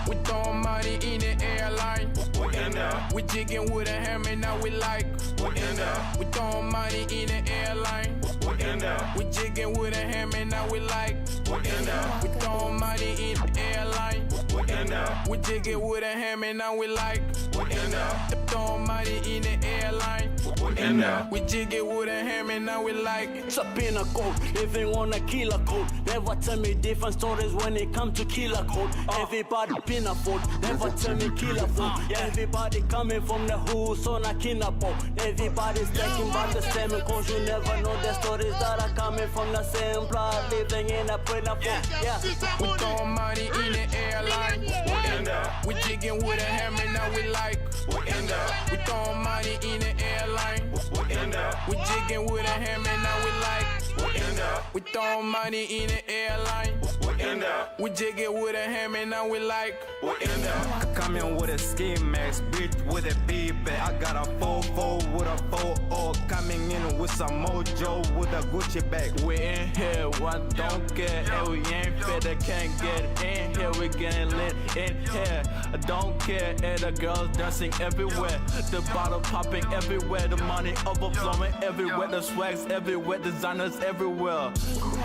We throwing money in the airline. We in there. We jigging with a hammer, now we like. We in there. We throwing money in the airline. We in there. We jigging with a hammer, now we like. We in there. We throwing money in the airline. We in there. We jigging with a hammer, now we like. We in there. Throwing money in the airline. We in there. We jigging with a hammer, now we like. It's up in a code, living on a killer code. Never tell me different stories when it come to killer code. Everybody pin a fold, never tell me killer fold. Everybody coming from the hood, so not kidnappo. Everybody's thinking about the same, cause you never know the stories that are coming from the same blood, living in a prison fold. Yeah. We throwing money in the airline. We in there. We jigging with a hammer, now we like. We in there. We throwing money in the airline. We in there. We jigging with a hammer, now we like. We in there. We throwing money in the airline. We in there. We jigging with a hammer, now we like. We in there. Coming with a ski max, bitch with a big bag. I got a 4-4 with a 4-0. Coming in with some mojo with a Gucci bag. We in here, one don't get, and we ain't fit, they can't get in here. We getting lit in here. I don't care, and the girls dancing everywhere. The bottle popping everywhere, the money overflowing everywhere, the swags everywhere, designers everywhere.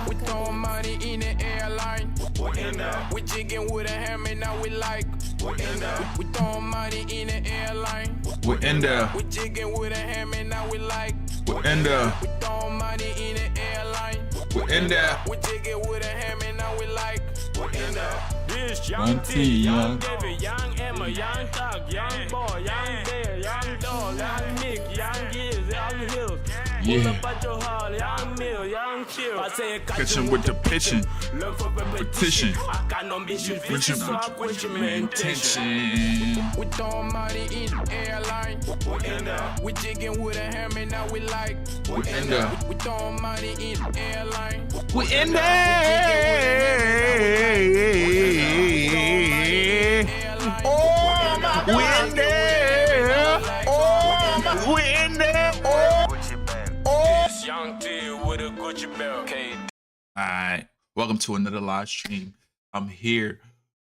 We throwing money in the airline. We in there. We jigging with a hammer, now we like. We in there. We throwing money in the airline. We're in there. We jigging with a hammer, now we like. We're in there. We throwing money in the airline. We're in there. We jigging with a hammer, now we like. We in there. This Young young T, T, young young David, young Emma, young Thug, young Boy, young Bear, young Dog, young Nick, young Giz, young Hills. Pull Yeah. up at your hall, young Mill, young Chill. I say Catching with the pitching. Look for Petition. I got no issues, With bitches, so I your quit your intention. intention. We throwing money in the airline. We in there. We jigging with a hammer, now we like. We're in there. We throwing money in the airline. We're in there. Oh my We're in there. Oh, we're in there. This young T with a Gucci belt. All right, welcome to another live stream. I'm here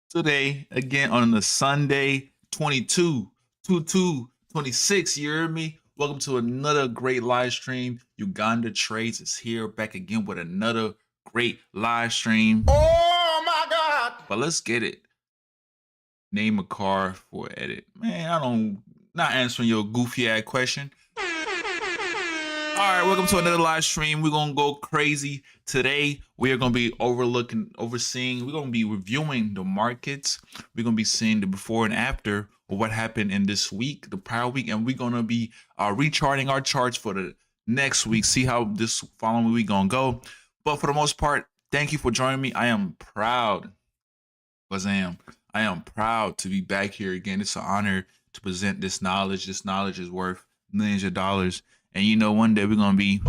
today again on the Sunday 22/22/26. You heard me? Welcome to another great live stream. Uganda Trades is here back again with another great live stream. Oh my God! But let's get it. Name a car for edit. Man, not answering your goofy ass question. All right, welcome to another live stream. We're gonna go crazy today. We are gonna be overseeing. We're gonna be reviewing the markets. We're gonna be seeing the before and after of what happened in this week, the prior week, and we're gonna be recharting our charts for the next week. See how this following week gonna go. But for the most part, thank you for joining me. I am proud, because I am proud to be back here again. It's an honor to present this knowledge. This knowledge is worth millions of dollars. And you know, one day we're gonna be.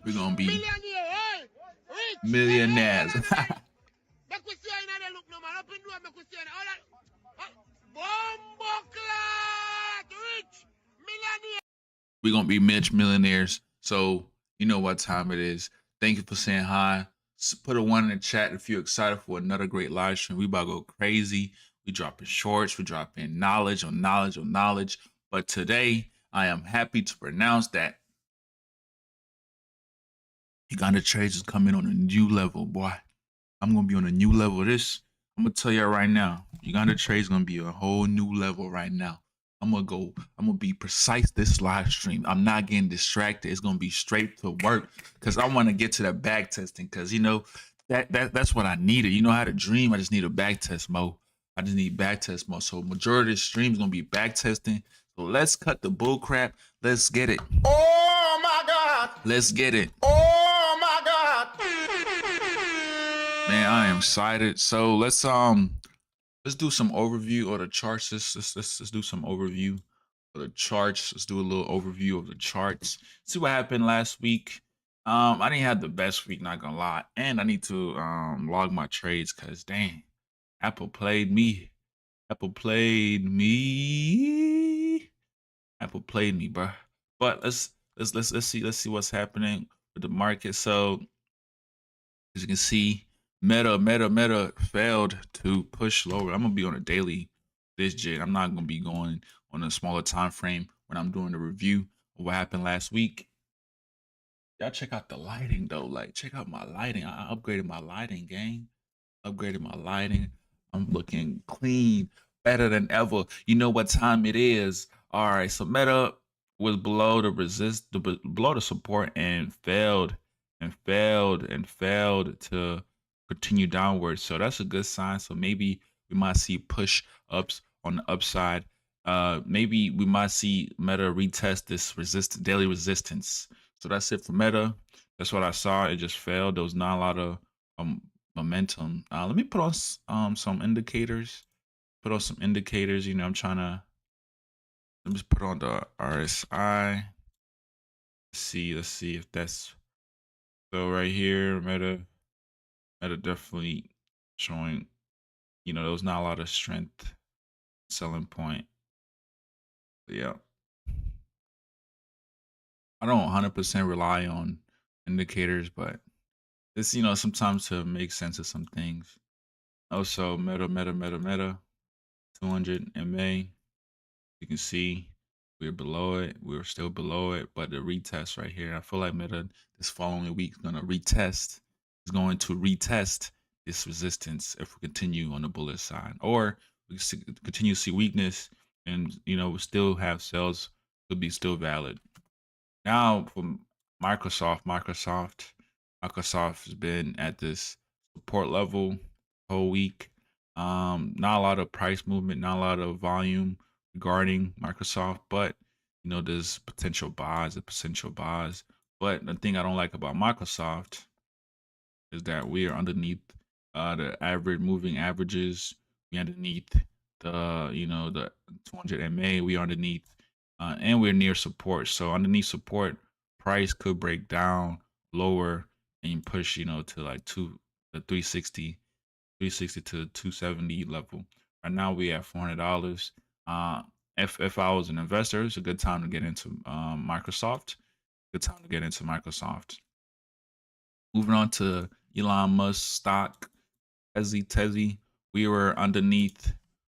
We're gonna be millionaires. We're gonna be millionaires. So you know what time it is. Thank you for saying hi. Put a 1 in the chat if you're excited for another great live stream. We about to go crazy. We dropping shorts. We dropping knowledge on knowledge on knowledge. But today, I am happy to pronounce that Uganda Trades is coming on a new level, boy. I'm gonna be on a new level. I'm gonna tell you right now. Uganda Trades is gonna be a whole new level right now. I'm gonna be precise this live stream. I'm not getting distracted. It's gonna be straight to work because I want to get to that back testing because you know that's what I needed. You know how to dream. I just need a back test mode. I just need back test mode. So majority of the stream is gonna be back testing. So let's cut the bull crap. Let's get it. Oh my God! Let's get it. Oh my God! Man, I am excited. So let's do some overview of the charts. Let's do some overview of the charts. Let's do a little overview of the charts. See what happened last week. I didn't have the best week, not gonna lie. And I need to log my trades because dang, Apple played me. Apple played me, bro. But let's let's see what's happening with the market. So as you can see, Meta failed to push lower. I'm gonna be on a daily this jit. I'm not gonna be going on a smaller time frame when I'm doing the review of what happened last week. Y'all check out the lighting though. Like, check out my lighting. I upgraded my lighting, gang. Upgraded my lighting. I'm looking clean, better than ever. You know what time it is. All right, so Meta was below below the support and failed to continue downward. So that's a good sign. So maybe we might see push ups on the upside. Maybe we might see Meta retest this daily resistance. So that's it for Meta. That's what I saw. It just failed. There was not a lot of momentum. Let me put on some indicators. Put on some indicators. You know, I'm trying to. Let me just put on the RSI. Let's see if that's so. Right here, Meta definitely showing. You know, there was not a lot of strength selling point. But yeah. I don't 100% rely on indicators, but it's, you know, sometimes to make sense of some things. Also, Meta, 200 MA. You can see we're below it. We're still below it, but the retest right here, I feel like Meta this following week is going to retest. Is going to retest this resistance if we continue on the bullish side, or we continue to see weakness, and you know we still have sales could be still valid. Now from Microsoft has been at this support level whole week. Not a lot of price movement, not a lot of volume regarding Microsoft, but you know there's potential buys. But the thing I don't like about Microsoft is that we are underneath the average moving averages. We underneath the the 200 MA. We are underneath. And we're near support. So underneath support, price could break down lower and push, you know, to like the 360 to 270 level. Right now we at $400. If I was an investor, it's a good time to get into Microsoft. Moving on to Elon Musk stock, Tesla. We were underneath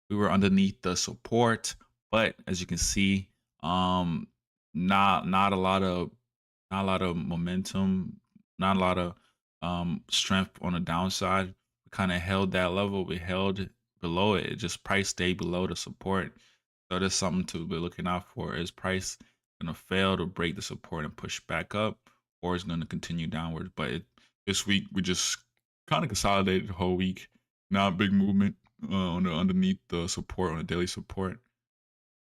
the support, but as you can see, not a lot of momentum, not a lot of strength on the downside. We kind of held that level. We held below it. It just price stayed below the support. So there's something to be looking out for. Is price gonna fail to break the support and push back up, or is going to continue downwards? But this week we just kind of consolidated the whole week. Not a big movement underneath the support, on the daily support.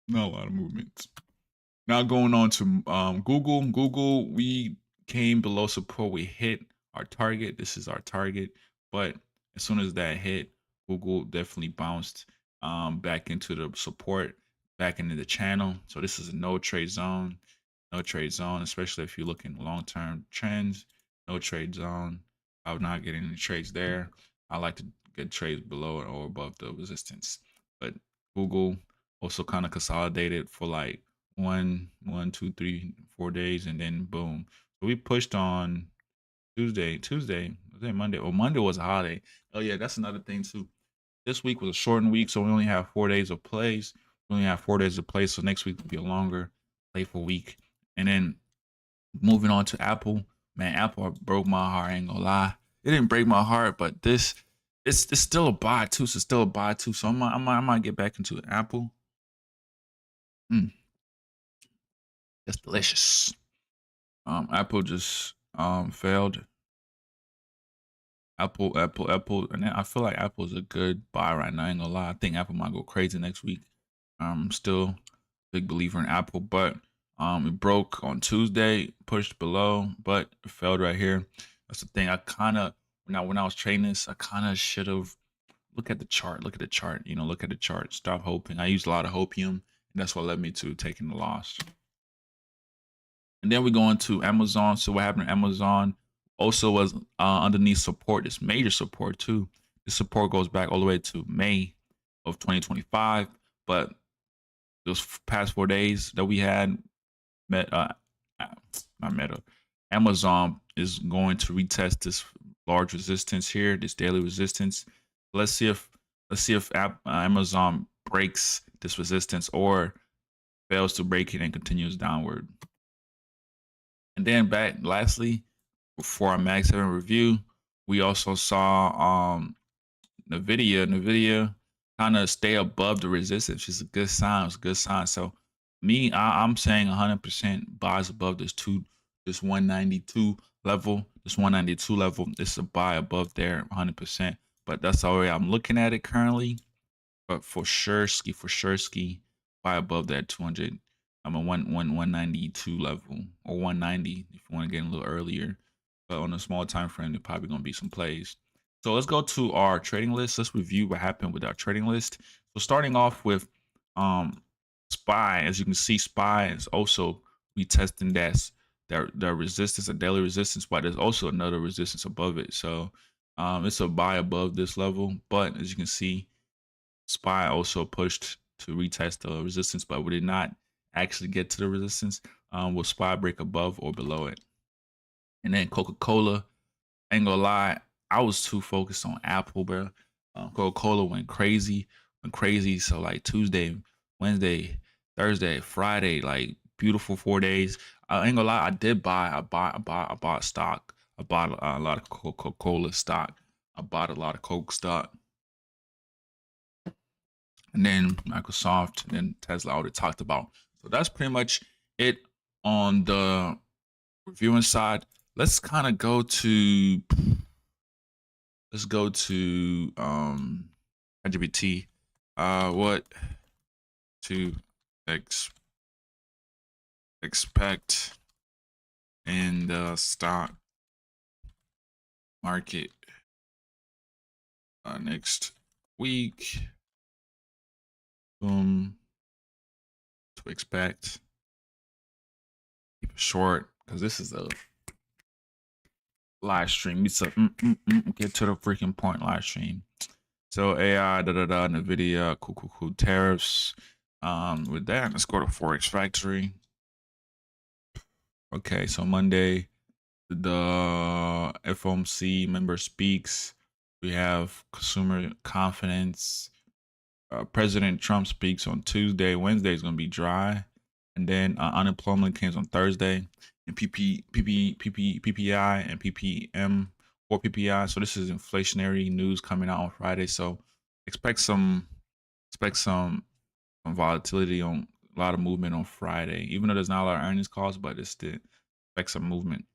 Not a lot of movements. Now going on to Google. Google, we came below support. We hit our target. This is our target. But as soon as that hit, Google definitely bounced back into the support, back into the channel. So this is a no trade zone, especially if you're looking long-term trends. No trade zone. I would not get any trades there. I like to get trades below or above the resistance. But Google also kind of consolidated for like 1, 2, 3, 4 days, and then boom. So we pushed on Tuesday. Was it Monday? Oh, Monday was a holiday. Oh yeah, that's another thing too. This week was a shortened week, so we only have 4 days of plays. So next week will be a longer playful week. And then moving on to Apple. Man, Apple broke my heart. I ain't gonna lie. It didn't break my heart, but it's still a buy too. So I might get back into Apple. That's delicious. Apple just failed. Apple, and I feel like Apple is a good buy right now. I ain't gonna lie. I think Apple might go crazy next week. I'm still a big believer in Apple, but it broke on Tuesday, pushed below, but it failed right here. That's the thing. I kind of when I was trading this, I kind of should have look at the chart. Look at the chart. Stop hoping. I used a lot of hopium, and that's what led me to taking the loss. And then we go into Amazon. So what happened to Amazon also was underneath support. This major support too. This support goes back all the way to May of 2025. But those past 4 days that we had, not Meta. Amazon is going to retest this large resistance here, this daily resistance. Let's see if Amazon breaks this resistance or fails to break it and continues downward. And then back lastly, for our Mag 7 review, we also saw Nvidia kind of stay above the resistance, which is a good sign. It's a good sign. So I'm saying 100% buys above this 192 level. This 192 level, it's a buy above there 100%. But that's the way I'm looking at it currently. But for sure, buy above that 200. I'm a 192 level or 190 if you want to get a little earlier. But on a small time frame, there probably gonna be some plays. So let's go to our trading list. Let's review what happened with our trading list. So starting off with SPY, as you can see, SPY is also retesting their resistance, a daily resistance, but there's also another resistance above it. So it's a buy above this level. But as you can see, SPY also pushed to retest the resistance, but we did not actually get to the resistance. Will SPY break above or below it? And then Coca-Cola, I ain't gonna lie, I was too focused on Apple, bro. Coca-Cola went crazy. So like Tuesday, Wednesday, Thursday, Friday, like beautiful 4 days. I ain't gonna lie, I did buy. I bought stock. I bought a lot of Coca-Cola stock. I bought a lot of Coke stock. And then Microsoft, and then Tesla I already talked about. So that's pretty much it on the reviewing side. Let's kind of go to LGBT. What to expect in the stock market next week. To expect. Keep it short because this is a live stream. It's a get to the freaking point live stream. So AI, Nvidia, cool tariffs. With that, let's go to Forex Factory. Okay, so Monday, the FOMC member speaks. We have consumer confidence. President Trump speaks on Tuesday. Wednesday is going to be dry. And then unemployment comes on Thursday. And PPI and PPM or PPI. So this is inflationary news coming out on Friday. So expect some volatility, on a lot of movement on Friday. Even though there's not a lot of earnings calls, but it's still expect some movement.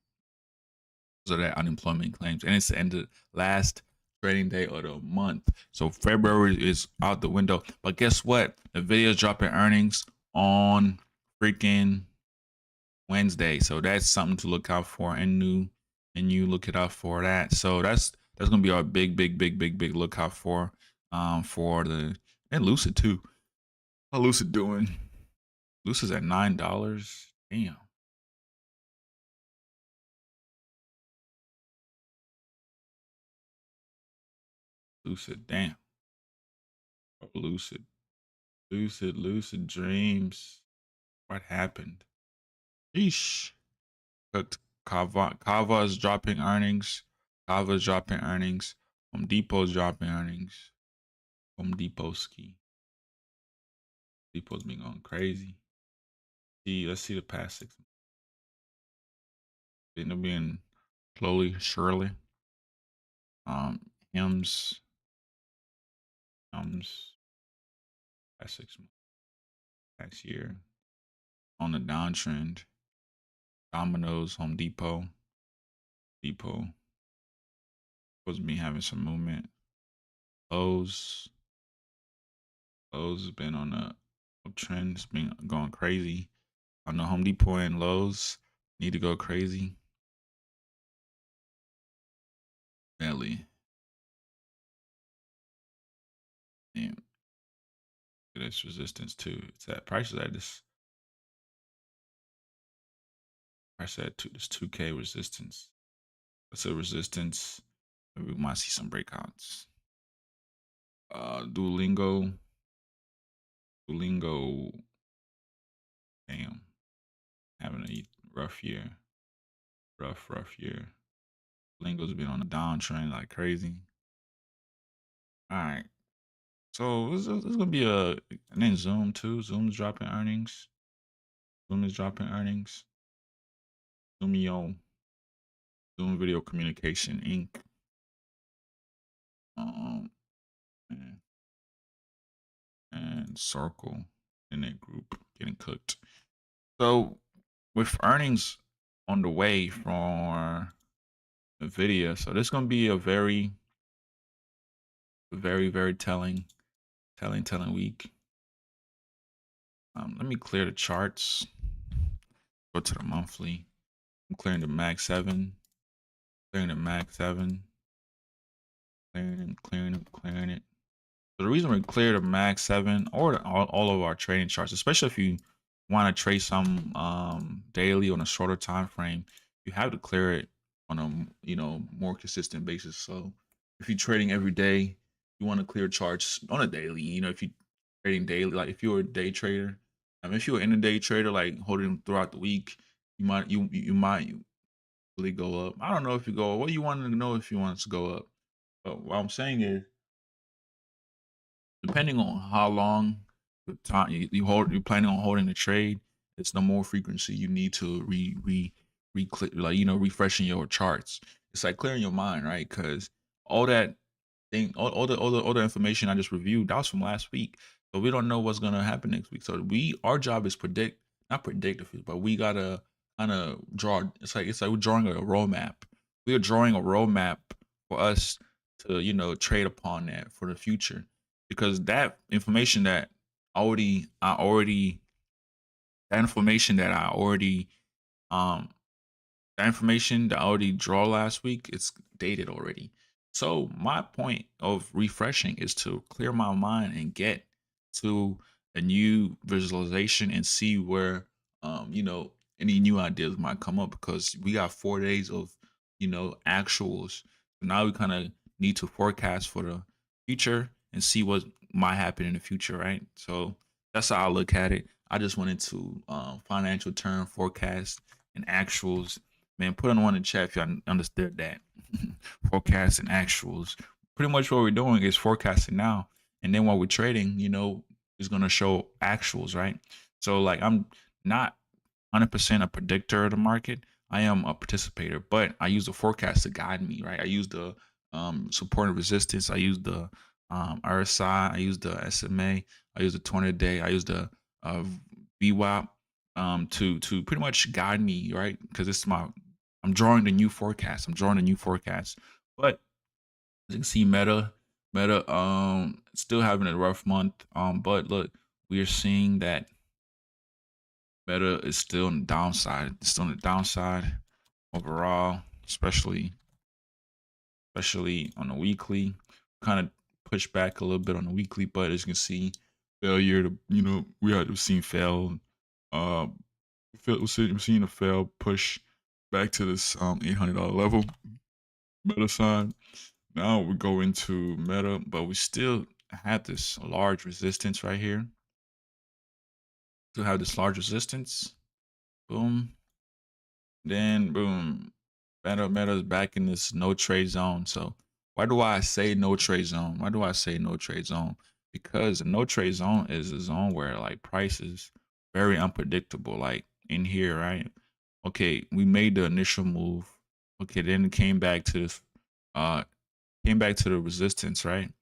So that unemployment claims. And it's the end of last trading day of the month. So February is out the window. But guess what? Nvidia's dropping earnings on freaking Wednesday. So that's something to look out for, and you look it out for that. So that's gonna be our big lookout for the, and Lucid too. How Lucid doing? Lucid's at $9. Damn. Lucid, damn. Lucid Dreams. What happened? Sheesh. Kava is dropping earnings. Home Depot's dropping earnings. Home Depot ski. Depot's been going crazy. Let's see the past 6 months. They're being slowly, surely. Hims. Past 6 months. Past year. On the downtrend. Domino's, Home Depot. Supposed to be having some movement. Lowe's has been on a uptrend. It's been going crazy. I know Home Depot and Lowe's need to go crazy. Belly. Damn. This resistance too. It's at prices at this. Price at this 2K resistance. That's a resistance. Maybe we might see some breakouts. Duolingo. Damn. Having a rough year. Rough year. Lingo's been on the downtrend like crazy. All right. So this is gonna be and then Zoom too. Zoom's dropping earnings. Zoom is dropping earnings. Zoom Video Communication Inc. And Circle Internet Group getting cooked. So with earnings on the way for Nvidia, so this is gonna be a very telling week. Let me clear the charts. Go to the monthly. I'm clearing the Mag 7. Clearing the Mag 7. Clearing it. So the reason we clear the Mag 7 or all of our trading charts, especially if you want to trade some daily on a shorter time frame, you have to clear it on a more consistent basis. So if you're trading every day, you want to clear charts on a daily. If you're trading daily, like if you're a day trader, if you're an intraday trader, like holding throughout the week, you might really go up. I don't know if you go. What you want to know if you want it to go up. But what I'm saying is, depending on how long the time you're planning on holding the trade, it's the more frequency you need to refreshing your charts. It's like clearing your mind, right? Because all that thing, all the information I just reviewed, that was from last week. So we don't know what's gonna happen next week. So our job is not predictive, but we gotta kind of draw. It's like we're drawing a roadmap. We are drawing a roadmap for us to trade upon that for the future, because that information that I already draw last week, it's dated already. So my point of refreshing is to clear my mind and get to a new visualization and see where any new ideas might come up, because we got 4 days of actuals. So now we kind of need to forecast for the future and see what might happen in the future, right? So that's how I look at it. I just went into financial term forecast and actuals. Man, put on one in the chat if you understood that. Forecast and actuals. Pretty much what we're doing is forecasting now, and then while we're trading, is going to show actuals, right? So like, I'm not 100% a predictor of the market. I am a participator, but I use the forecast to guide me, right? I use the support and resistance. I use the RSI. I use the SMA. I use the 20-day. I use the VWAP to pretty much guide me, right? Because I'm drawing the new forecast. But as you can see, Meta still having a rough month. But look, we are seeing that Meta is still on the downside. It's still on the downside overall, especially on the weekly. Kind of push back a little bit on the weekly, but as you can see, failure to we've seen fail. We're seeing a fail push back to this $800 level. Meta side. Now we go into Meta, but we still have this large resistance right here. Still have this large resistance. Boom. Then boom. Meta is back in this no trade zone. So why do I say no trade zone? Because the no trade zone is a zone where like price is very unpredictable. Like in here, right? Okay, we made the initial move. Okay, then it came back to this the resistance, right?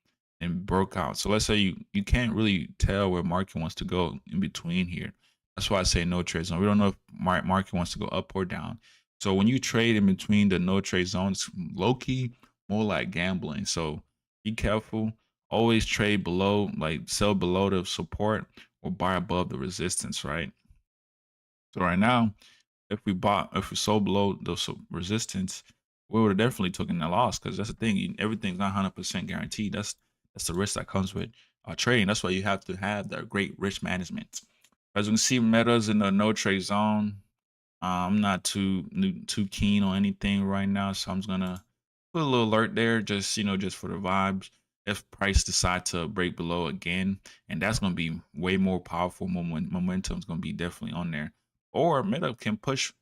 And broke out. So let's say you can't really tell where market wants to go in between here. That's why I say no trade zone. We don't know if market wants to go up or down. So when you trade in between the no trade zones, low key, more like gambling. So be careful. Always trade below, like sell below the support or buy above the resistance, right? So right now, if we sold below the resistance, we would have definitely taken a loss, because that's the thing. Everything's not 100% guaranteed. That's the risk that comes with trading. That's why you have to have that great risk management. As you can see, Meta's in the no trade zone. I'm not too keen on anything right now, so I'm just gonna put a little alert there, just for the vibes. If price decide to break below again, and that's gonna be way more powerful. Momentum's gonna be definitely on there. Or Meta can push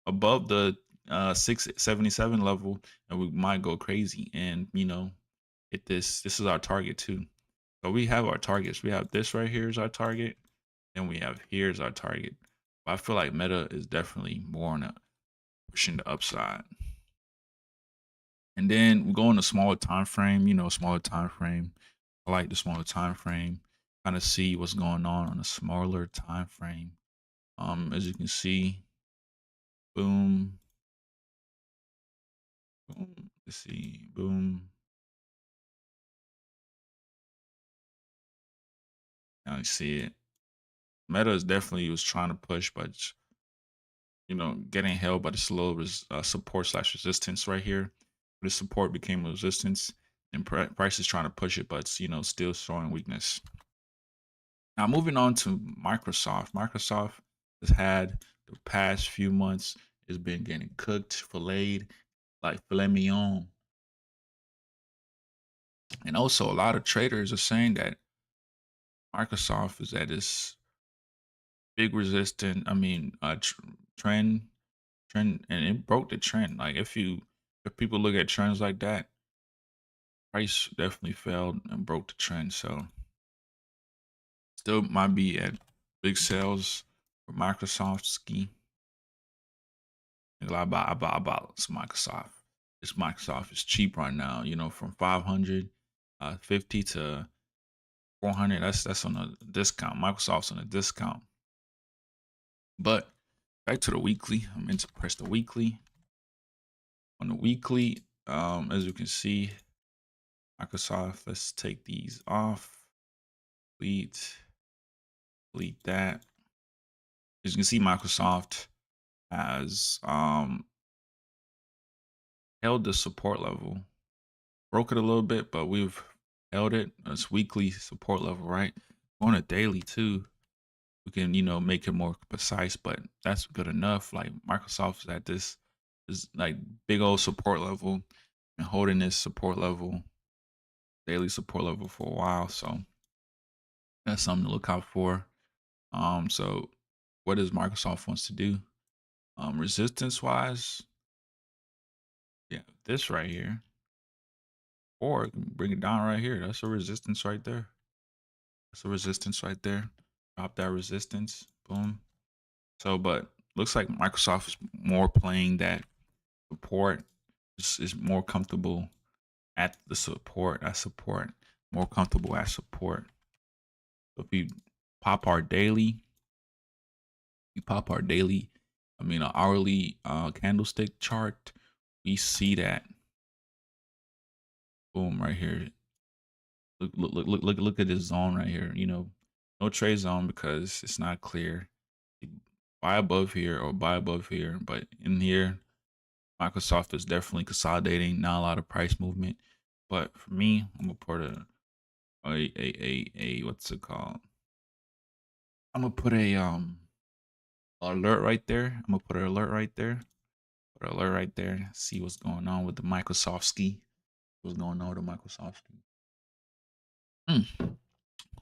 above the 677 level, and we might go crazy and hit this. This is our target too. So we have our targets. We have this right here is our target, and we have here's our target. But I feel like Meta is definitely more on a pushing the upside. And then we go in a smaller time frame, smaller time frame. I like the smaller time frame. Kind of see what's going on a smaller time frame. As you can see, boom, boom. Let's see, boom. Now you see it. Meta is definitely was trying to push, but getting held by this low support / resistance right here. The support became a resistance, and price is trying to push it, but it's still showing weakness. Now moving on to Microsoft. Microsoft has had the past few months has been getting cooked, filleted like filet mignon. And also a lot of traders are saying that Microsoft is at this big resistance. Trend, and it broke the trend. Like if people look at trends like that, price definitely failed and broke the trend. So still might be at big sales for Microsoft ski. I bought some Microsoft. This Microsoft is cheap right now, from 550 to 400. That's on a discount. Microsoft's on a discount. But back to the weekly. I'm going to press the weekly. On the weekly, as you can see, Microsoft, let's take these off. Delete that. As you can see, Microsoft has held the support level, broke it a little bit, but we've held it. It's weekly support level, right? On a daily too, we can make it more precise, but that's good enough. Like Microsoft's at this is like big old support level and holding this support level, daily support level for a while. So that's something to look out for. So what does Microsoft wants to do? Resistance wise, yeah, this right here, or bring it down right here. That's a resistance right there. That's a resistance right there. Drop that resistance, boom. So, but looks like Microsoft is more playing that support. Is more comfortable at the support. More comfortable at support. So if we pop our daily, an hourly candlestick chart, we see that boom right here. Look at this zone right here. No trade zone because it's not clear. Buy above here or buy above here, but in here, Microsoft is definitely consolidating. Not a lot of price movement, but for me, I'm gonna put a what's it called? I'm gonna put a alert right there. I'm gonna put an alert right there. Put an alert right there. See what's going on with the Microsoft ski. What's going on with the Microsoft ski?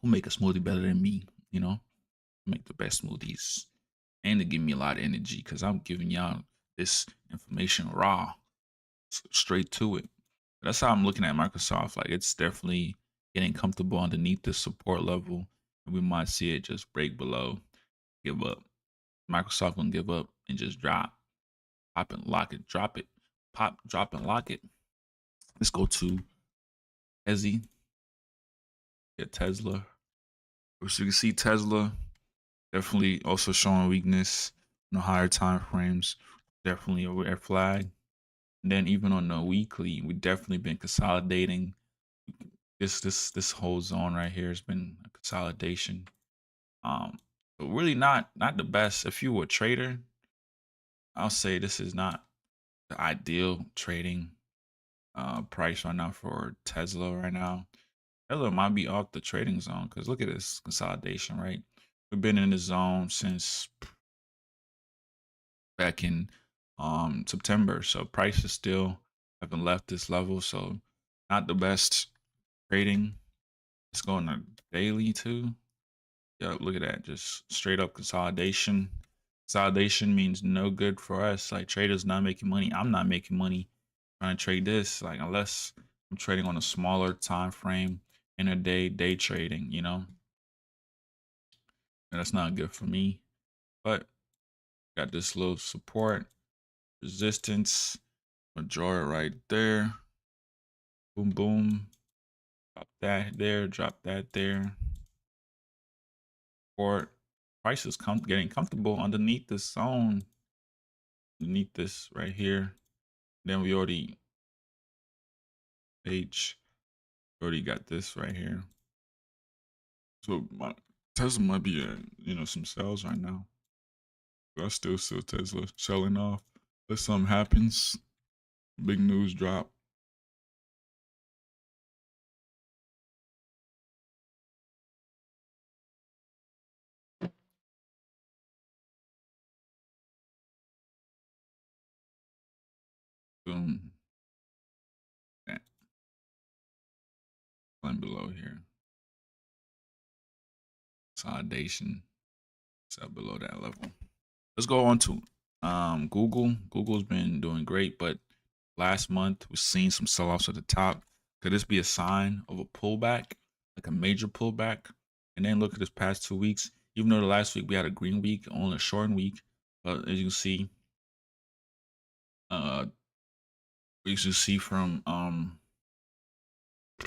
Who make a smoothie better than me? Make the best smoothies, and to give me a lot of energy because I'm giving y'all this information raw, straight to it. That's how I'm looking at Microsoft. Like it's definitely getting comfortable underneath the support level, and we might see it just break below, give up. Microsoft gonna give up and just drop, pop and lock it, drop it, pop, drop and lock it. Let's go to Ezzy. Yeah, Tesla. So you can see Tesla definitely also showing weakness on the higher time frames. Definitely a red flag. And then even on the weekly, we definitely been consolidating. This whole zone right here has been a consolidation. But really not the best. If you were a trader, I'll say this is not the ideal trading price right now for Tesla right now. Tesla might be off the trading zone because look at this consolidation, right? We've been in this zone since back in September, so prices still haven't left this level, so not the best trading. Let's go on a daily too. Yeah, look at that, just straight up consolidation. Consolidation means no good for us. Like traders not making money. I'm not making money trying to trade this. Like unless I'm trading on a smaller time frame, intraday, day trading, you know. And that's not good for me. But got this little support, resistance. I'll draw it right there. Boom, boom. Drop that there. Drop that there. Support. Price is getting comfortable underneath this zone. Underneath this right here. Then we already already got this right here. So my Tesla might be at, you know, some sales right now. But I still see Tesla selling off. If something happens, big news drop. Boom. Line below here. Consolidation. Sell below that level. Let's go on to Google. Google's been doing great, but last month we've seen some sell-offs at the top. Could this be a sign of a pullback, like a major pullback? And then look at this past 2 weeks. Even though the last week we had a green week, only a shortened week, but as you can see, we should see from the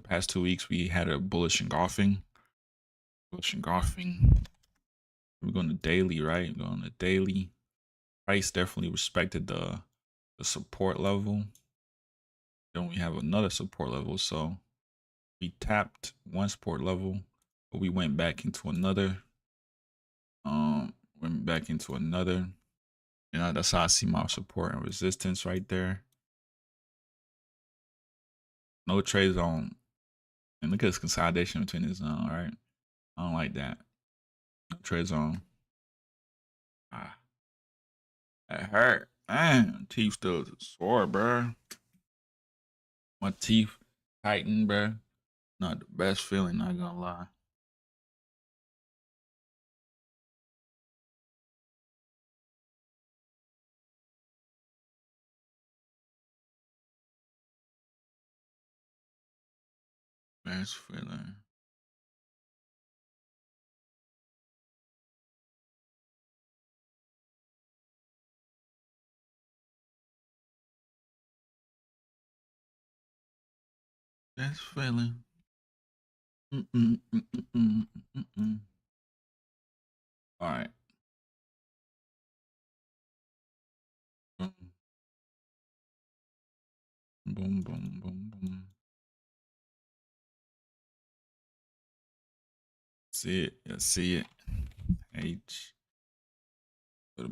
past 2 weeks we had a bullish engulfing. We're going to daily, right? We're going to daily. Price definitely respected the support level. Then we have another support level. So we tapped one support level, but we went back into another. You know, that's how I see my support and resistance right there. No trade zone. And look at this consolidation between this zone, right? I don't like that. No trade zone. Ah, that hurt. Man, teeth still sore, bro. My teeth tighten, bro. Not the best feeling, not gonna lie. Best feeling. Best feeling. All right. Boom. Boom, boom, boom, boom. See it. Yeah, see it. H. But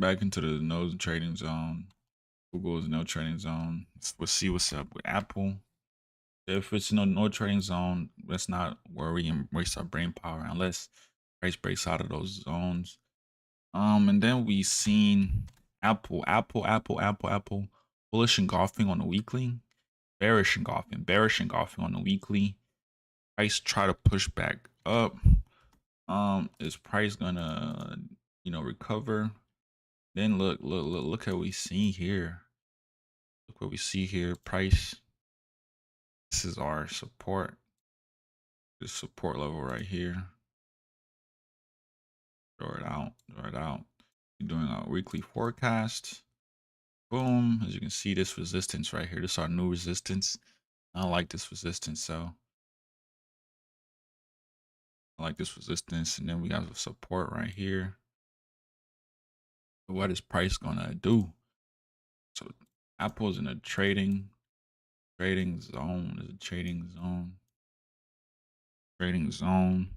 back into the no trading zone. Google's no trading zone. We'll see what's up with Apple. If it's no trading zone, let's not worry and waste our brain power unless price breaks out of those zones. And then we seen Apple bullish engulfing on the weekly, bearish engulfing on the weekly. Price try to push back up. Is price gonna, you know, recover? Then look at what we see here. Look what we see here. Price. This is our support. This support level right here. Draw it out. We're doing our weekly forecast. Boom. As you can see, this resistance right here. This is our new resistance. I don't like this resistance, so I like this resistance. And then we got the support right here. What is price gonna do? So Apple's in a trading zone. There's a trading zone.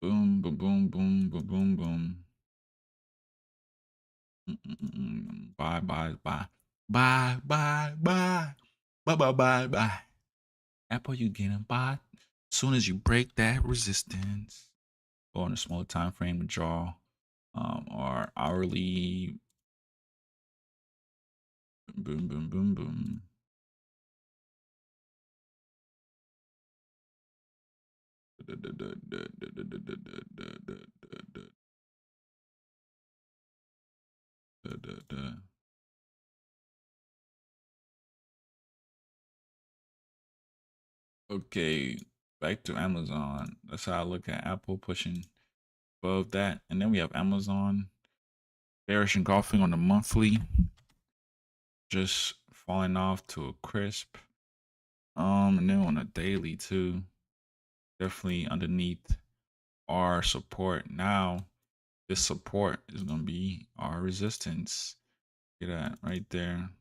Boom, boom, boom, boom, boom, boom, boom. Bye. Apple, you getting bought. As soon as you break that resistance, go on a smaller time frame to draw hourly. Boom, boom, boom, boom. Okay, back to Amazon. That's how I look at Apple pushing above that. And then we have Amazon bearish engulfing on the monthly, just falling off to a crisp. And then on a daily too, definitely underneath our support. Now, this support is gonna be our resistance. Look at that right there.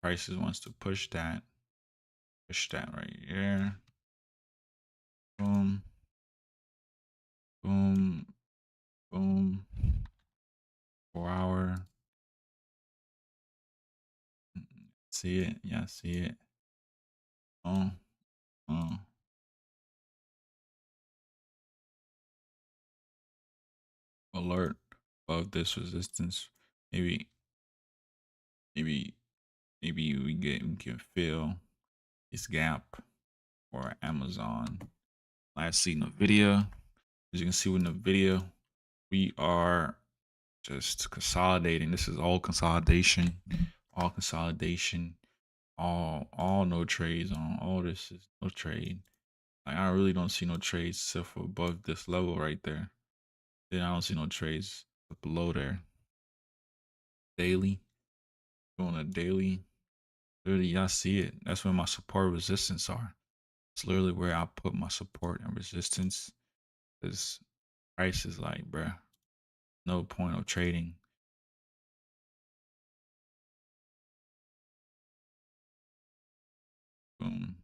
Prices wants to push that right here. Boom, boom, boom. 4 hour. See it? Yeah, see it. Oh, oh. Alert above this resistance. Maybe we can feel this gap for Amazon. Last seen the video. As you can see in the video, we are just consolidating. This is all consolidation, all consolidation, all no trades on. All this is no trade. Like I really don't see no trades except for above this level right there. Then I don't see no trades below there. Daily, going a daily. Literally, y'all see it. That's where my support resistance are. It's literally where I put my support and resistance. This price is like, bruh, no point of trading. Boom,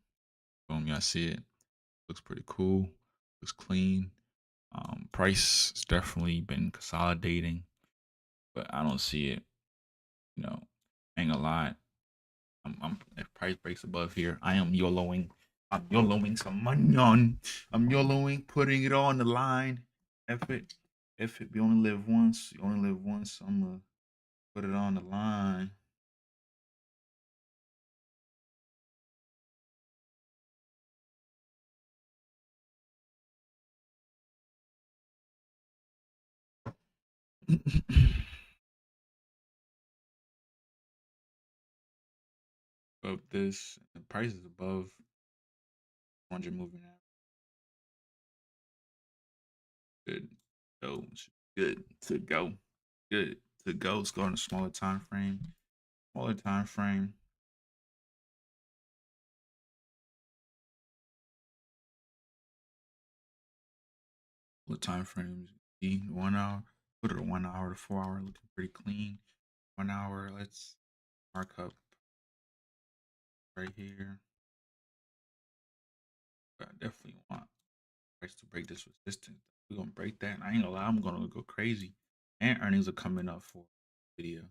boom. Y'all see it. Looks pretty cool. Looks clean. Price has definitely been consolidating, but I don't see it. You know, ain't a lot. If price breaks above here, I am YOLOing. I'm YOLOing some money on. I'm YOLOing, putting it on the line. If it, you only live once, you only live once. I'm gonna put it on the line. Above this, the price is above 100 moving average. Good. So good to go. Good to go. Let's go on a smaller time frame. Smaller time frame. What time frames? 1 hour. Put it at 1 hour to 4 hour. Looking pretty clean. 1 hour. Let's mark up right here. But I definitely want price to break this resistance. We're gonna break that. I ain't gonna lie, I'm gonna go crazy. And earnings are coming up for video.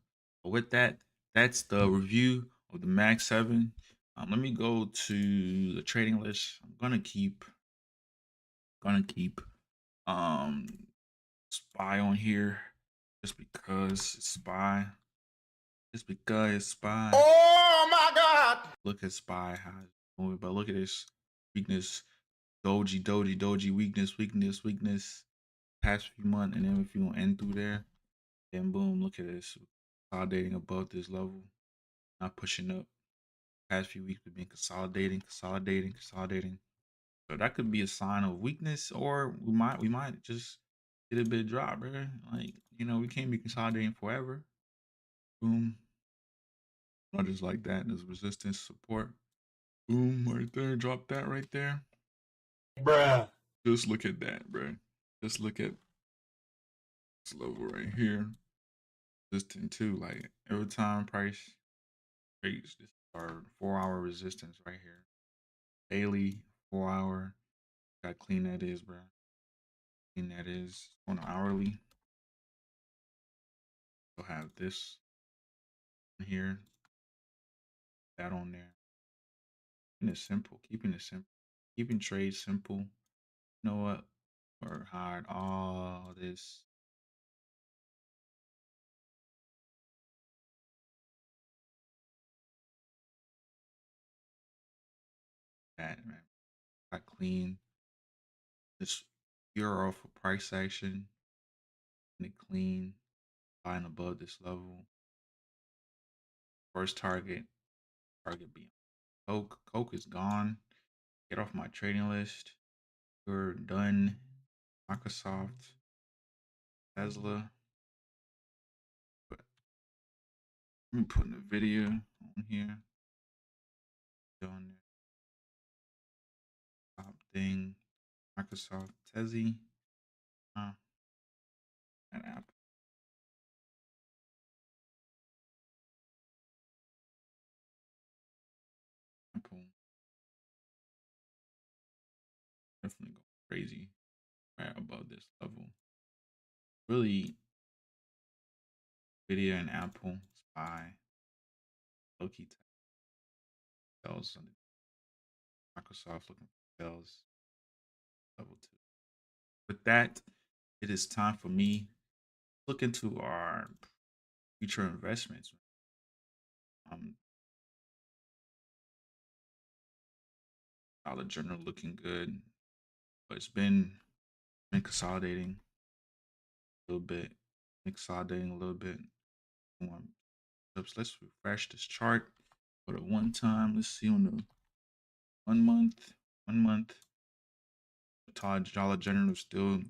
But with that, that's the review of the Mag 7. Let me go to the trading list. I'm gonna keep SPY on here just because it's SPY. Just because it's SPY. Oh my God! Look at SPY how it's moving, but look at this weakness. Doji, weakness. Past few months, and then if you gonna end through there, then boom, look at this. Consolidating above this level, not pushing up. Past few weeks we've been consolidating. So that could be a sign of weakness, or we might just get a bit of drop, bro. Like, we can't be consolidating forever. Boom. Not just like that. There's resistance, support. Boom, right there. Drop that right there. Bruh. Just look at that, bro. Just look at this level right here. Resistant too. Like every time price breaks, this is our 4 hour resistance right here. Daily 4 hour. Gotta clean that is, bro. Clean that is on hourly. We'll have this here. That on there. Keeping it simple. Keeping trades simple. You know what? Or hide all this that, man. Got clean. This euro for price action. And it clean. Buying above this level. First target being Coke. Coke is gone. Get off my trading list. We're done. Microsoft, Tesla. But let me put in a video on here. On there. Top thing. Microsoft, Tezzy. And Apple. Apple. Definitely go crazy right above this level. Really, Nvidia and Apple, SPY, low-key sales on Microsoft looking for sales level 2. With that, it is time for me to look into our future investments. Dollar General looking good, but it's been consolidating a little bit, Let's refresh this chart for the one time. Let's see on the 1 month. Dollar General is still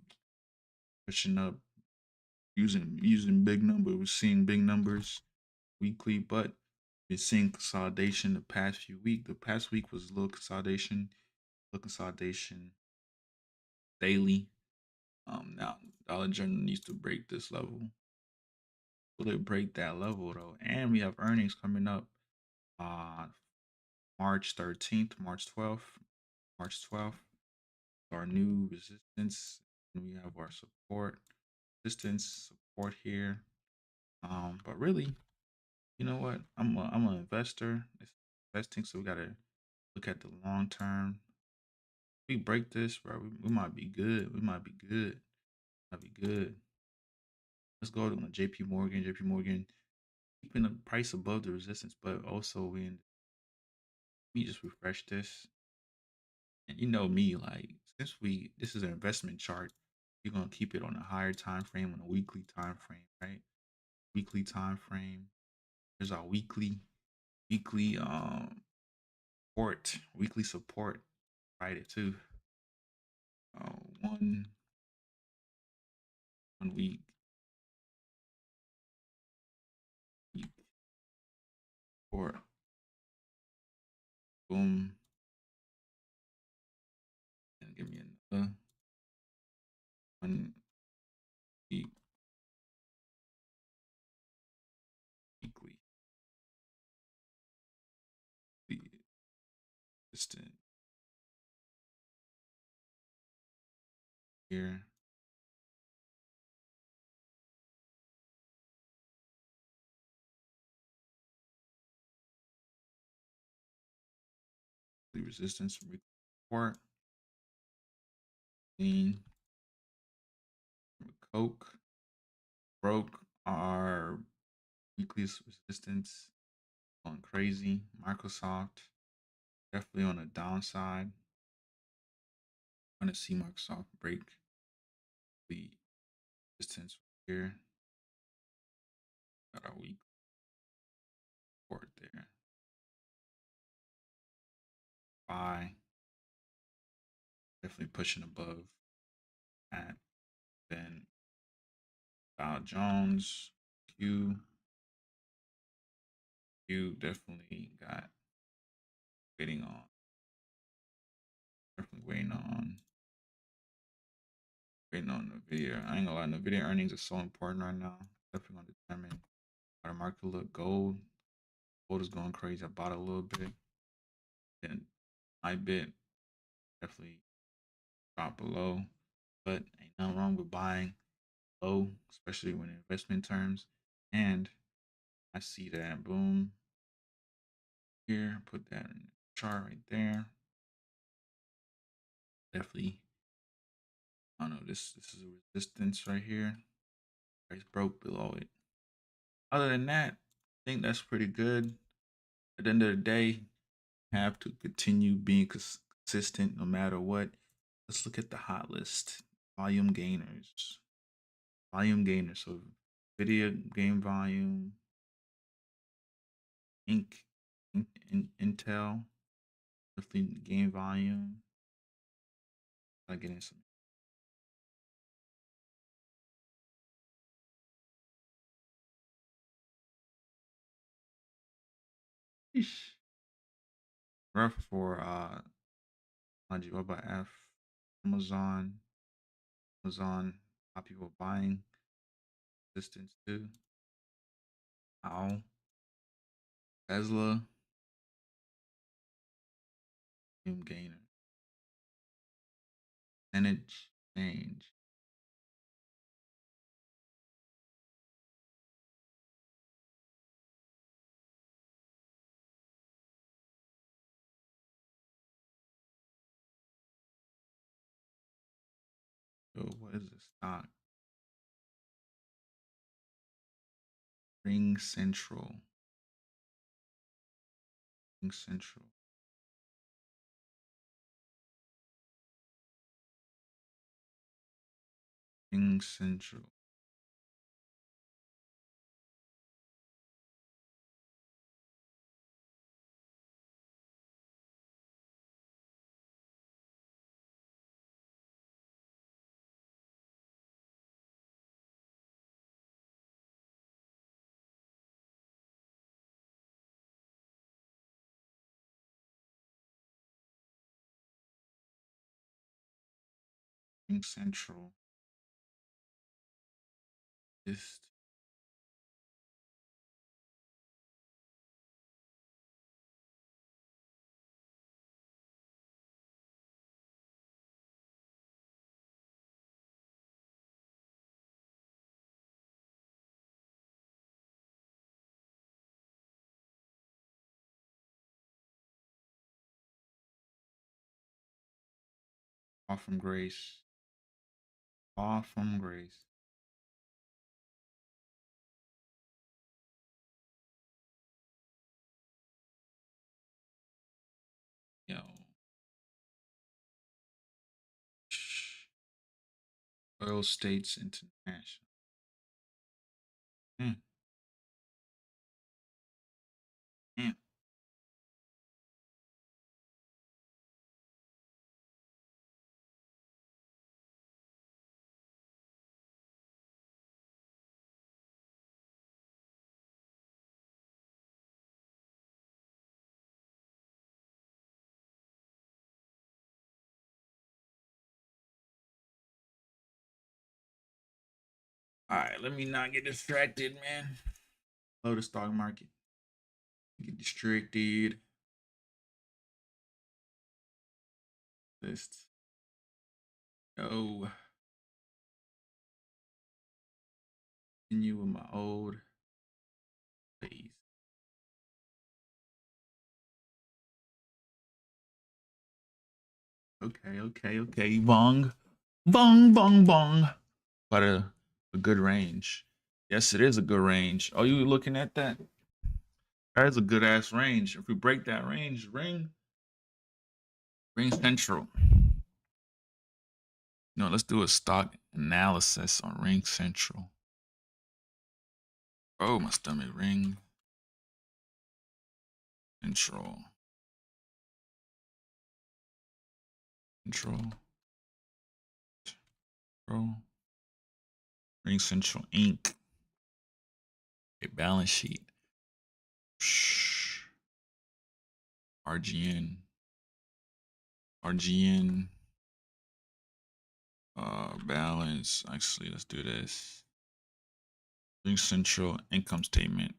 pushing up, using big numbers. We're seeing big numbers weekly, but we're seeing consolidation the past few weeks. The past week was a little consolidation daily. Now Dollar General needs to break this level. Will it break that level though? And we have earnings coming up March 13th, March 12th. Our new resistance, and we have our support here. But really, you know what? I'm an investor. It's investing, so we gotta look at the long term. If we break this, bro, we might be good. Let's go to JP Morgan, keeping the price above the resistance, but also we just refresh this. And you know me, like, since this is an investment chart, you're gonna keep it on a higher time frame, on a weekly time frame, right? Weekly time frame. There's our weekly support. Write it too. 1 week. Support. Boom. And give me another 1 week. Weekly. Distant. Here. Resistance report. Clean. Coke broke our weekly resistance, going crazy. Microsoft definitely on the downside. I want to see Microsoft break the resistance here. Got our week report there. Buy. Definitely pushing above that. Then Dow Jones, Q definitely got waiting on. Waiting on Nvidia. I ain't gonna lie, Nvidia earnings are so important right now. Definitely gonna determine how the market look. Gold is going crazy. I bought a little bit. Then my bit definitely dropped below. But ain't nothing wrong with buying low, especially when investment terms. And I see that, boom. Here, put that in the chart right there. Definitely, I don't know, this is a resistance right here. Price broke below it. Other than that, I think that's pretty good. At the end of the day, have to continue being consistent no matter what. Let's look at the hot list. Volume gainers. Volume gainers. So video game volume. Intel. Monthly game volume. I'm getting some. Sheesh. Rough for what about F? Amazon. Amazon. A lot of people buying. Distance too. Ow. Tesla. Volume gainer. Percentage change. So what is the stock? Ring Central. Ring Central. Ring Central. Ring Central. Just Far from Grace. Far from Grace. Yo. Oil States International. Hmm. Hmm. All right, let me not get distracted, man. Hello, the stock market. Get distracted. List. Yo. Continue with my old phase. Okay. Bong. Bong. Quite a good range. Yes, it is a good range. Oh, you looking at that? That is a good ass range. If we break that range, ring Central. No, let's do a stock analysis on Ring Central. Oh, my stomach. Ring Central. Ring Central Inc. A balance sheet. RGN. Balance. Actually, let's do this. Ring Central income statement.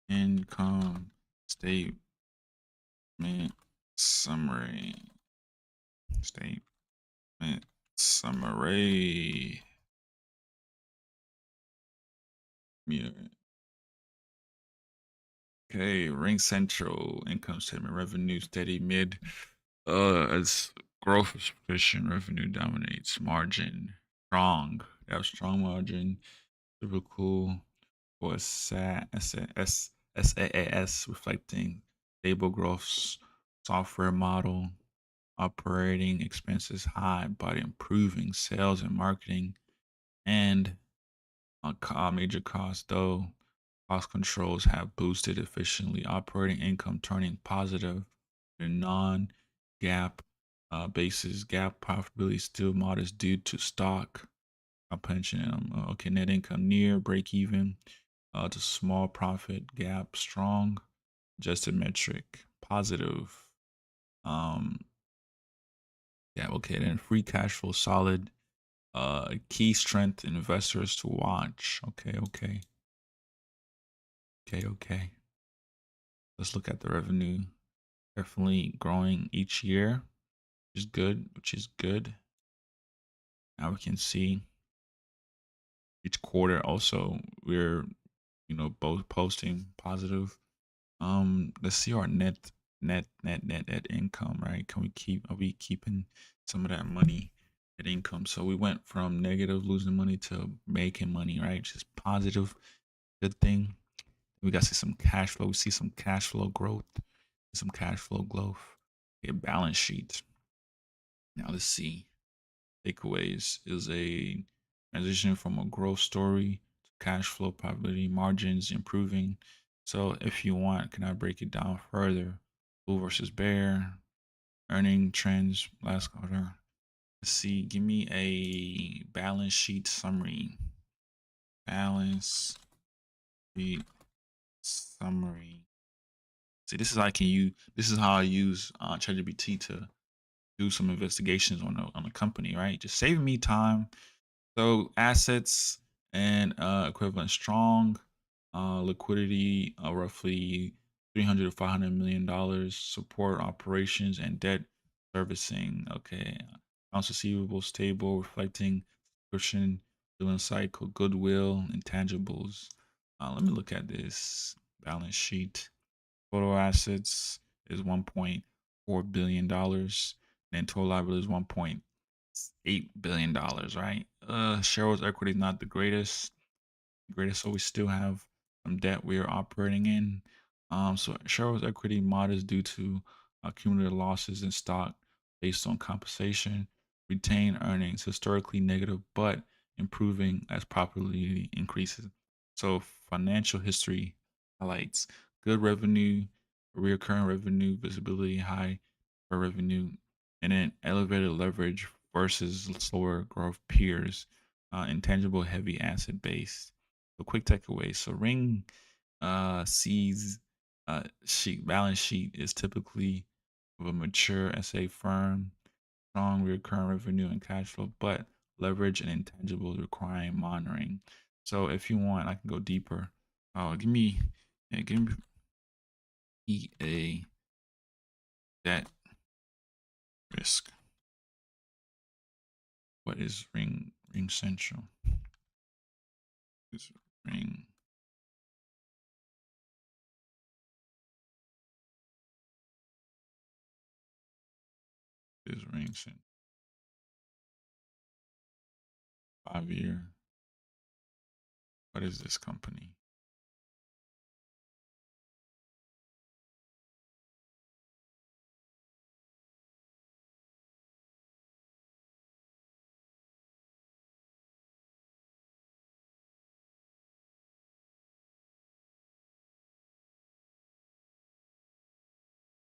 Income statement summary. Statement summary. Yeah. Okay, Ring Central income statement, revenue steady mid. As growth is sufficient, revenue dominates, margin strong. They have strong margin, super cool. For SaaS reflecting stable growth software model, operating expenses high, but improving sales and marketing, and major costs, though cost controls have boosted efficiently operating income turning positive. The non-GAAP basis GAAP profitability still modest due to stock pension. Okay, net income near break even. The small profit gap strong. Adjusted metric positive. Yeah, okay. Then free cash flow solid. Key strength investors to watch. Okay. Let's look at the revenue. Definitely growing each year, which is good. Now we can see each quarter also we're both posting positive. Let's see our net income, right? Are we keeping some of that money at income? So we went from negative losing money to making money, right? Which is positive, good thing. We got to see some cash flow. We see some cash flow growth, some cash flow growth. A balance sheet. Now let's see. Takeaways is a transition from a growth story to cash flow profitability, margins improving. So if you want, can I break it down further? Bull versus bear, earning trends last quarter. Let's see. Give me a balance sheet summary. Balance sheet summary. See, this is how I use ChatGPT to do some investigations on a company, right? Just saving me time. So assets and equivalent strong, liquidity roughly $300 to $500 million, support operations and debt servicing. Okay, accounts receivable stable, reflecting subscription billing cycle, goodwill, intangibles. Let me look at this balance sheet. Total assets is $1.4 billion. Then total liability is $1.8 billion, right? Shareholders' equity is not the greatest, so we still have some debt we are operating in. So shareholders' equity modest due to accumulated losses in stock based on compensation. Retained earnings historically negative, but improving as profitability increases. So financial history highlights good revenue, recurring revenue, visibility high for revenue, and then elevated leverage versus slower growth peers, intangible heavy asset base. So quick takeaway. So Ring sees balance sheet is typically of a mature SA firm, strong recurring revenue and cash flow, but leverage and intangibles requiring monitoring. So if you want, I can go deeper. Give me a debt risk. What is Ring Central? Is Ring Central 5-year? What is this company?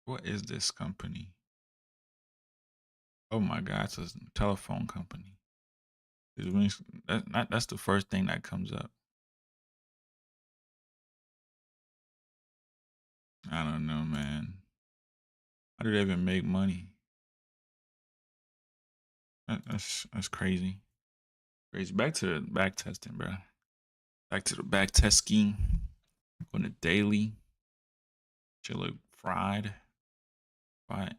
What is this company? Oh my God, it's a telephone company. That's the first thing that comes up. I don't know, man. How do they even make money? That's crazy. Crazy. Back to the back testing, bro. Back to the back testing. On the daily. Should look fried. Right.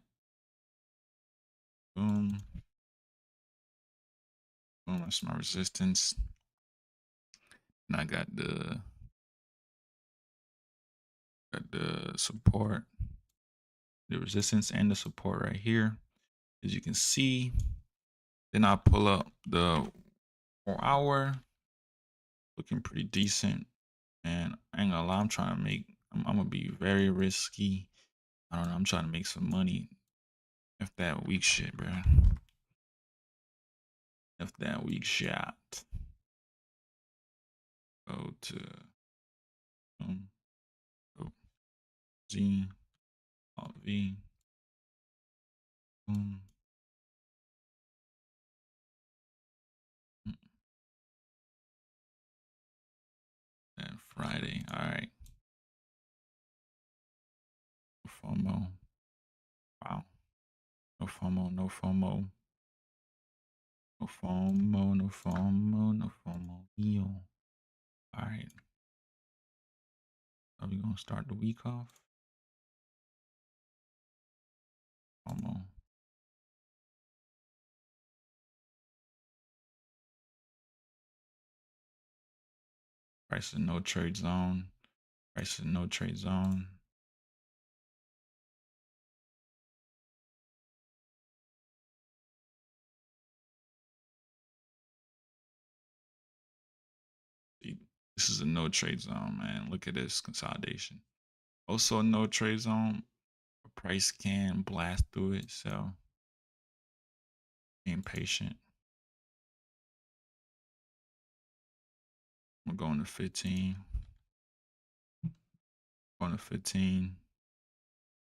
Boom. Boom. That's my resistance. And I got the support, the resistance and the support right here, as you can see. Then I pull up the 4-hour, looking pretty decent. And I ain't gonna lie, I'm gonna be very risky I don't know. I'm trying to make some money. If that weak shit, bro. If that weak shot. Go to go Z Alt V. Boom. And Friday. All right. No FOMO. Wow. No FOMO. No FOMO. No FOMO. No FOMO. No FOMO. Yo. All right. Are we gonna start the week off? FOMO. Price is no trade zone. Price is no trade zone. This is a no trade zone, man. Look at this consolidation. Also a no trade zone. A price can blast through it, so being patient. I'm going to 15. Going to 15.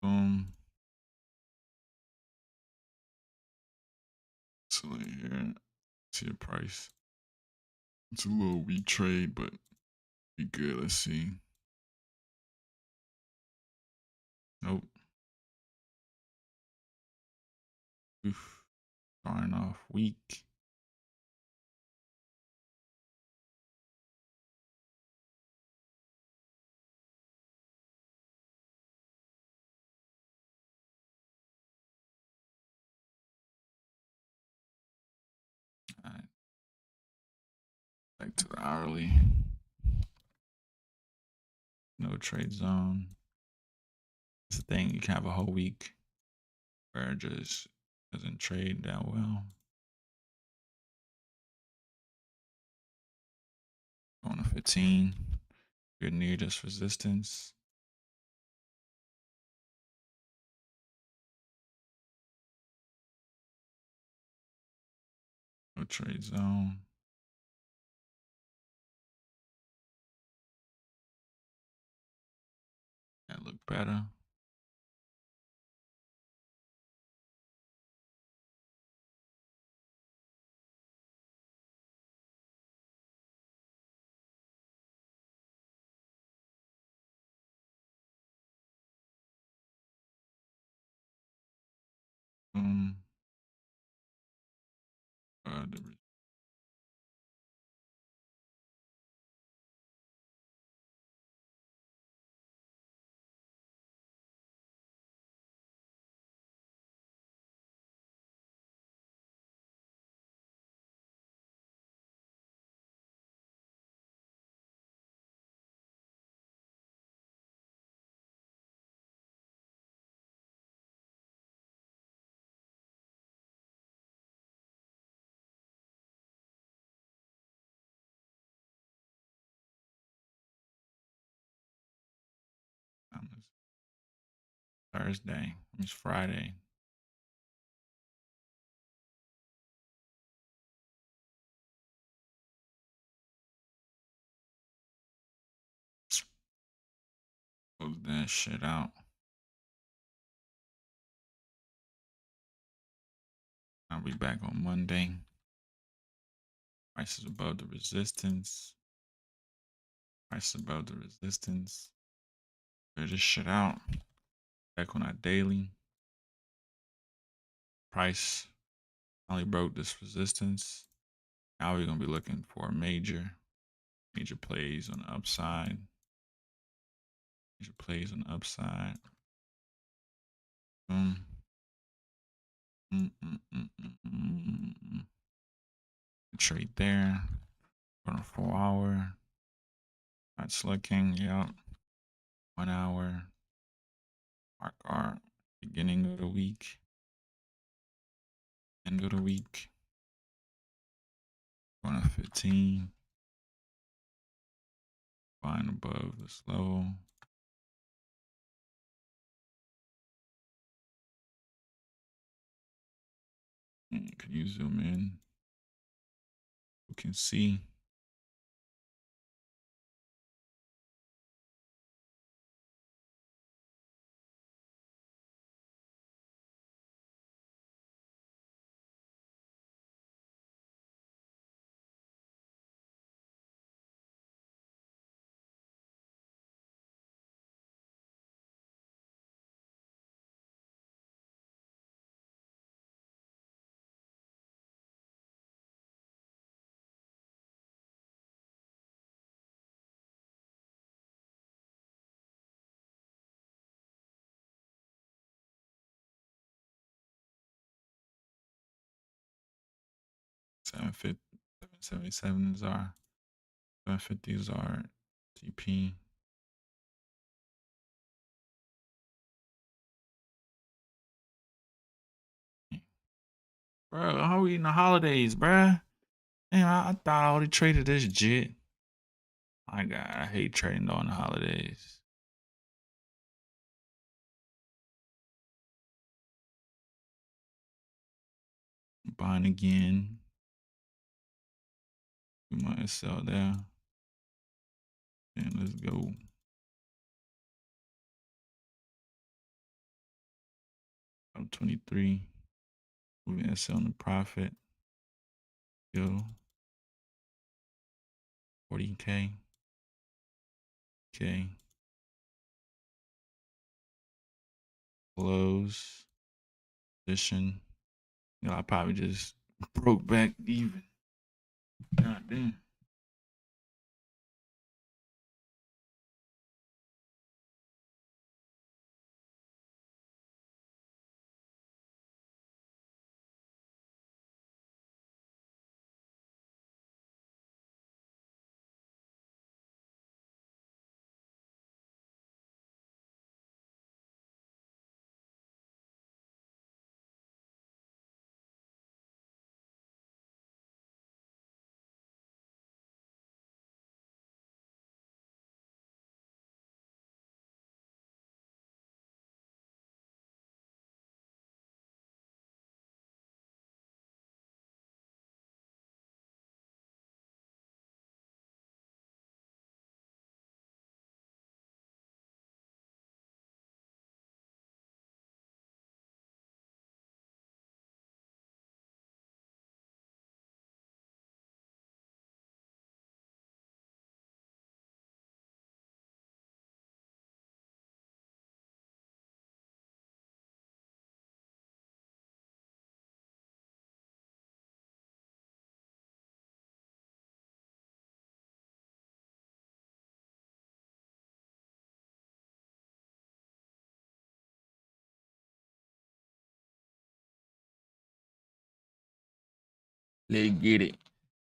Boom. So here, see the price. It's a little weak trade, but be good. Let's see. Nope. Oof. Starting off weak. All right. Back to the hourly. No trade zone. It's the thing, you can have a whole week where it just doesn't trade that well. Going to 15. You're near this resistance. No trade zone. That look better. Boom. The Thursday. It's Friday. Close that shit out. I'll be back on Monday. Price is above the resistance. Price is above the resistance. Figure this shit out. Back on our daily. Price finally broke this resistance. Now we're gonna be looking for major plays on the upside. Major plays on the upside. Boom. Trade there. On a 4 hour. That's looking, yep. 1 hour. Mark our beginning of the week. End of the week. Going to 15. Fine above this level. Can you zoom in? You can see. $7.50, $7.77 is our $7.50 is our TP. Bro, how we in the holidays, bruh? Damn, I thought I already traded this jit. My God, I hate trading on the holidays. Buying again. We might sell there. And let's go. I'm 23. We're gonna sell the profit. Go. 40K. Okay. Close. Position. You know, I probably just broke back even. God damn. Let's get it.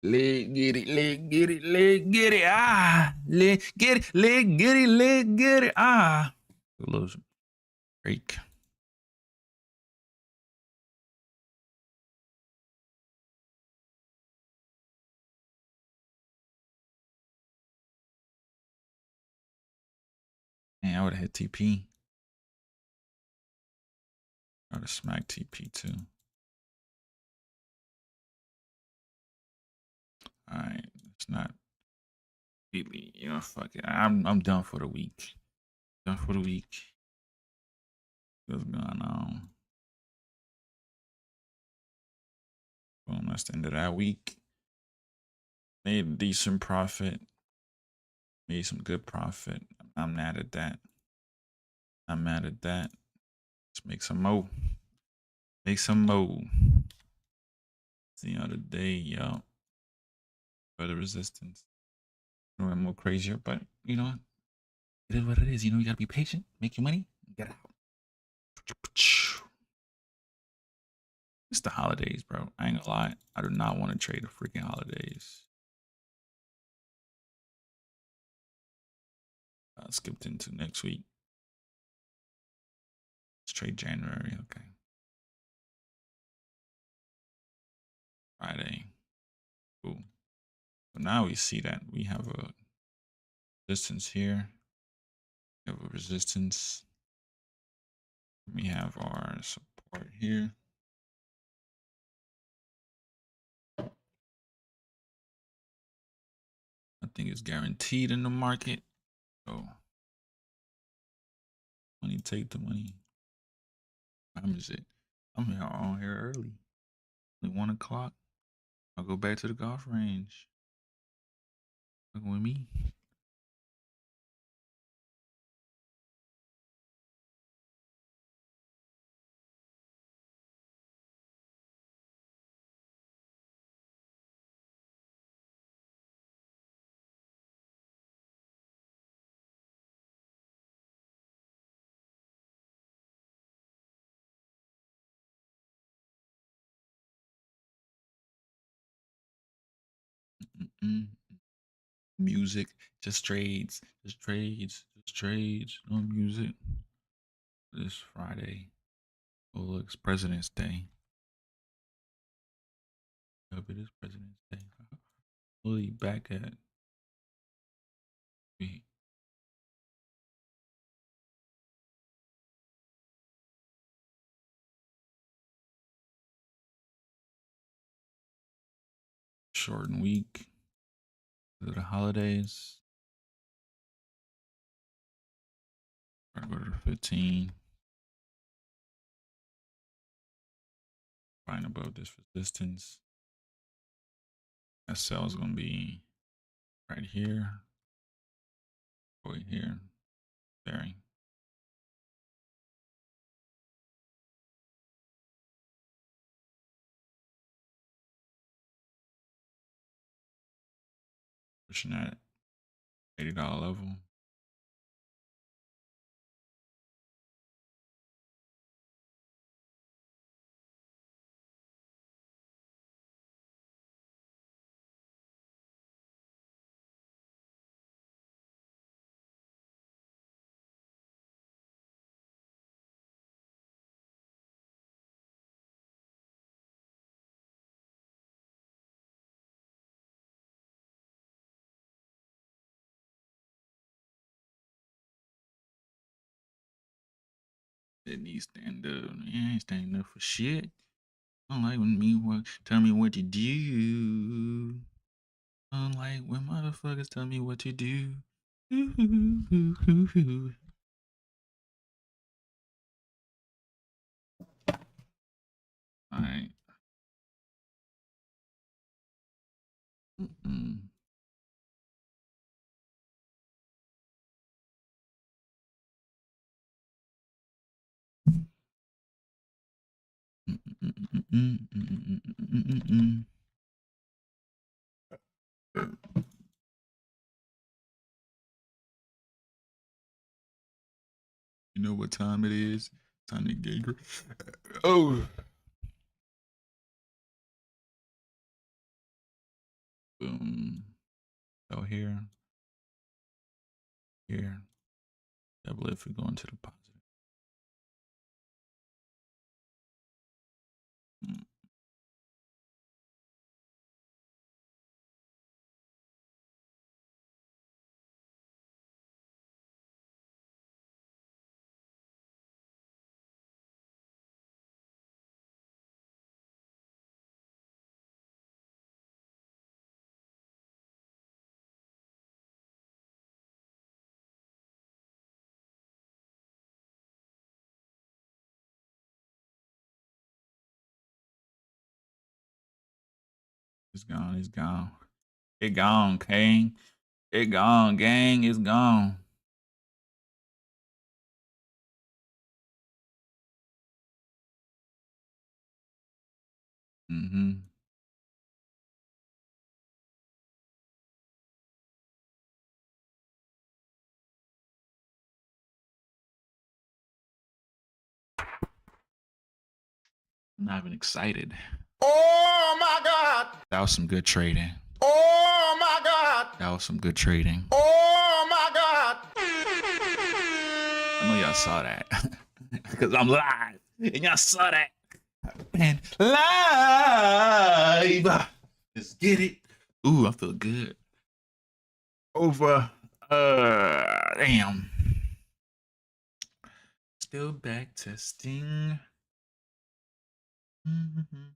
Let's get it. Let's get it. Let's get it. Ah. Let's get it. Let's get it. Let's get it. Ah. A little break. Man, I would have hit TP. I would have smacked TP too. All right. It's not really, you know, fuck it. I'm done for the week. Done for the week. What's going on? Boom, that's the end of that week. Made a decent profit. Made some good profit. I'm mad at that. I'm mad at that. Let's make some more. Make some more. It's the other day, yo. Further resistance. I'm more crazier, but you know, it is what it is. You know, you gotta be patient, make your money, get out. It's the holidays, bro. I ain't gonna lie. I do not want to trade the freaking holidays. I skipped into next week. Let's trade January. Okay. Friday. Cool. So now we see that we have a resistance here. We have a resistance. We have our support here. think it's guaranteed in the market. So money, take the money. What time is it? I'm on here early. Only 1 o'clock. I'll go back to the golf range. Fucking with me. Mm-mm. Music, just trades, no music. This Friday. Oh, look, it's President's Day. Yep, it is President's Day. Fully back at me. Shortened week. The holidays. Try to go to the 15. Find above this resistance. That sell is gonna be right here. Right here. Bearing. Pushing that $80 level. It needs stand up. You ain't standing up for shit. I don't like when me tell me what to do. I don't like when motherfuckers tell me what to do. All right. You know what time it is? Time to get oh. Boom. So here. Double if we go into the positive. It's gone. It's gone. It gone, King. It gone, gang. It's gone. Mm-hmm. I'm not even excited. Oh my God. That was some good trading. Oh my God. That was some good trading. Oh my God. I know y'all saw that. Because I'm live. And y'all saw that. Man, live. Let's get it. Ooh, I feel good. Over. Damn. Still back testing. Mm-hmm.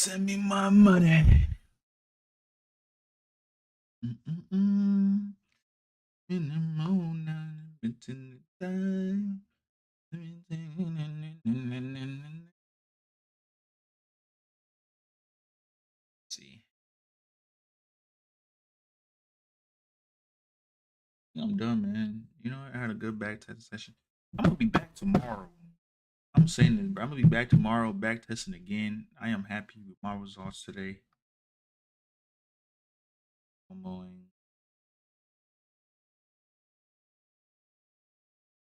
Send me my money. In the morning, it's in the time. See. I'm done, man. You know, I had a good back test session. I'm gonna be back tomorrow. I'm saying this, bro. I'm gonna be back tomorrow, back testing again. I am happy with my results today. I'm going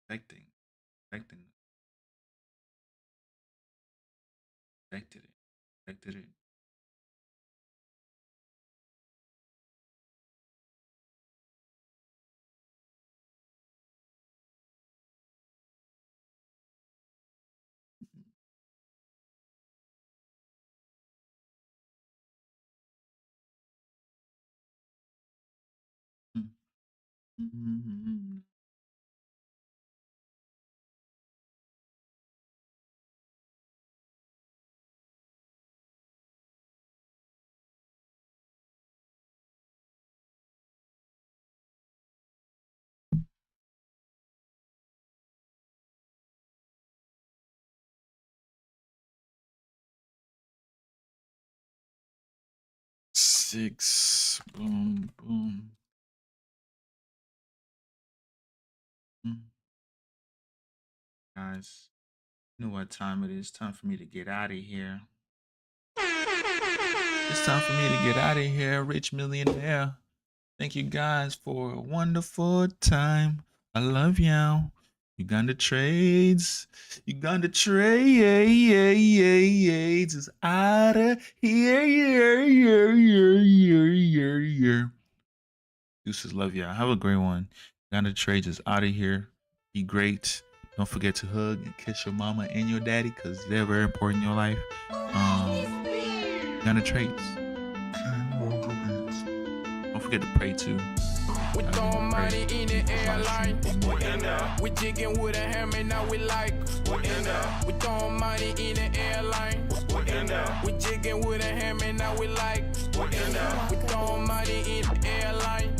expected it. Mm-hmm. Six. Boom, boom. Guys, you know what time it is. Time for me to get out of here. It's time for me to get out of here, rich millionaire. Thank you guys for a wonderful time. I love y'all. Uganda Trades. Uganda Trades is out of here. Deuces, love y'all. Have a great one. Uganda Trades is out of here. Be great. Don't forget to hug and kiss your mama and your daddy because they're very important in your life. Uganda Trades. Don't forget to pray too. We throwing money in the airline. We jigging with a hammer, now we like. We throwing money in the airline. We jigging with a hammer, now we like. We throwing money in the airline.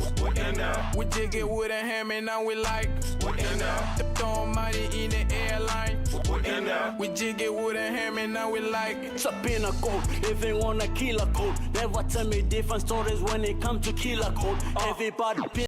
We jigging with a hammer, now we like. Throwing money in the airline. We jigging with a hammer, now we like. Sabina code, living on a killer code. Never tell me different stories when it comes to killer code. Everybody